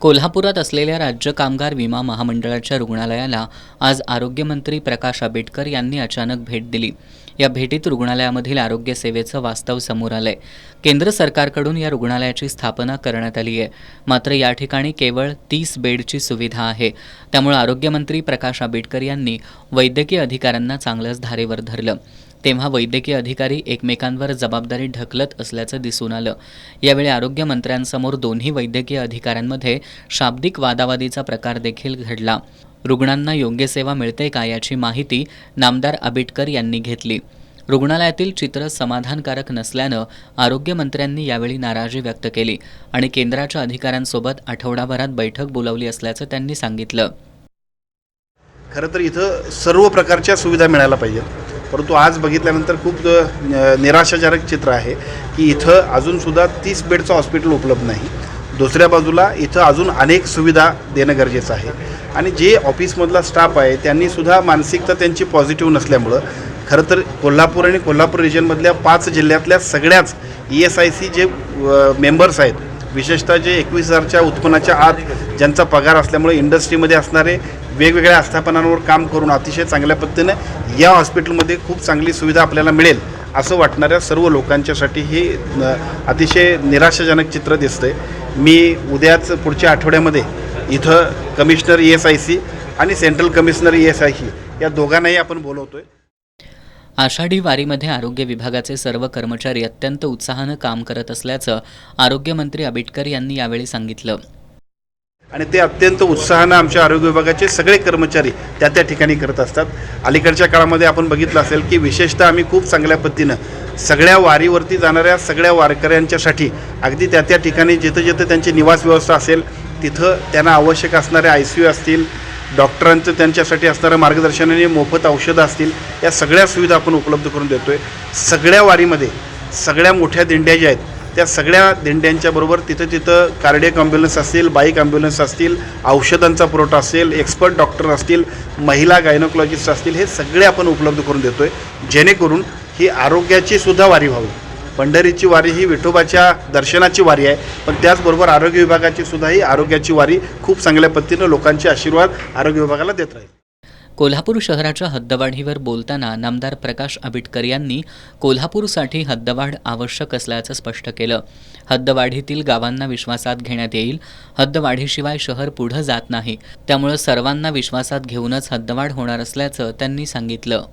कोल्हापुरात असलेल्या राज्य कामगार विमा महामंडळाच्या रुग्णालयाला आज आरोग्यमंत्री प्रकाश आंबेडकर यांनी अचानक भेट दिली। या भेटीत रुग्णालयामधील आरोग्य सेवेचं वास्तव समोर आलंय। केंद्र सरकारकडून या रुग्णालयाची स्थापना करण्यात आली आहे, मात्र या ठिकाणी केवळ 30 बेडची सुविधा आहे। त्यामुळे आरोग्यमंत्री प्रकाश आंबेडकर यांनी वैद्यकीय अधिकाऱ्यांना चांगलंच धारेवर धरलं। तेव्हा वैद्यकीय अधिकारी एकमेकांवर जबाबदारी ढकलत असल्याचं दिसून आलं। यावेळी आरोग्यमंत्र्यांसमोर दोन्ही वैद्यकीय अधिकाऱ्यांमध्ये शाब्दिक वादावादीचा प्रकार देखील घडला। रुग्णांना योग्य सेवा मिळते का याची माहिती नामदार आंबेडकर यांनी घेतली। रुग्णालयातील चित्र समाधानकारक नसल्यानं आरोग्यमंत्र्यांनी यावेळी नाराजी व्यक्त केली आणि केंद्राच्या अधिकाऱ्यांसोबत आठवडाभरात बैठक बोलावली असल्याचं त्यांनी सांगितलं। खरं तर इथं सर्व प्रकारच्या सुविधा मिळायला पाहिजेत, परंतु आज बघितल्यानंतर खूप निराशाजनक चित्र आहे की इथं अजूनसुद्धा 30 बेडचं हॉस्पिटल उपलब्ध नाही। दुसऱ्या बाजूला इथं अजून अनेक सुविधा देणं गरजेचं आहे आणि जे ऑफिसमधला स्टाफ आहे त्यांनीसुद्धा मानसिकता त्यांची पॉझिटिव्ह नसल्यामुळं खरं तर कोल्हापूर आणि कोल्हापूर रिजनमधल्या 5 जिल्ह्यातल्या सगळ्याच ESIC जे मेंबर्स आहेत, विशेषतः जे 21,000च्या उत्पन्नाच्या आत ज्यांचा पगार असल्यामुळे इंडस्ट्रीमध्ये असणारे वेगवेगळ्या आस्थापनांवर काम करून अतिशय चांगल्या पद्धतीनं या हॉस्पिटलमध्ये खूप चांगली सुविधा आपल्याला मिळेल असं वाटणाऱ्या सर्व लोकांच्यासाठी हे अतिशय निराशाजनक चित्र दिसतंय। मी उद्याच पुढच्या आठवड्यामध्ये इथं कमिशनर ESIC आणि सेंट्रल कमिशनर ESIC या दोघांनाही आपण बोलवतोय। आषाढी वारीमध्ये आरोग्य विभागाचे सर्व कर्मचारी अत्यंत उत्साहानं काम करत असल्याचं आरोग्यमंत्री आंबेडकर यांनी यावेळी सांगितलं आणि ते अत्यंत उत्साहानं आमच्या आरोग्य विभागाचे सगळे कर्मचारी त्या ठिकाणी करत असतात। अलीकडच्या काळामध्ये आपण बघितलं असेल की विशेषतः आम्ही खूप चांगल्या पद्धतीनं सगळ्या वारीवरती जाणाऱ्या सगळ्या वारकऱ्यांच्यासाठी अगदी त्या ठिकाणी जिथं त्यांची निवास व्यवस्था असेल तिथं त्यांना आवश्यक असणारे ICU असतील, डॉक्टरांचं त्यांच्यासाठी असणारं मार्गदर्शन आणि मोफत औषधं असतील, या सगळ्या सुविधा आपण उपलब्ध करून देतोय। सगळ्या वारीमध्ये सगळ्या मोठ्या दिंड्या ज्या आहेत त्या सगळ्या दिंड्यांच्या बरोबर तिथं कार्डियक ॲम्ब्युलन्स असतील, बाईक ॲम्ब्युलन्स असतील, औषधांचा पुरवठा असेल, एक्सपर्ट डॉक्टर असतील, महिला गायनोकॉलॉजिस्ट असतील, हे सगळे आपण उपलब्ध करून देतोय जेणेकरून ही आरोग्याची सुद्धा वारी व्हावी। पंढरीची वारी ही विठोबाच्या दर्शनाची वारी आहे, पण त्याचबरोबर आरोग्य विभागाची सुद्धा ही आरोग्याची वारी खूप चांगल्या पद्धतीनं लोकांचे आशीर्वाद आरोग्य विभागाला देत राहील। कोल्हापूर शहराच्या हद्दवाढीवर बोलताना नामदार प्रकाश आंबेडकर यांनी कोल्हापूरसाठी हद्दवाढ आवश्यक असल्याचं स्पष्ट केलं। हद्दवाढीतील गावांना विश्वासात घेण्यात येईल। हद्दवाढीशिवाय शहर पुढे जात नाही, त्यामुळे सर्वांना विश्वासात घेऊनच हद्दवाढ होणार असल्याचं त्यांनी सांगितलं।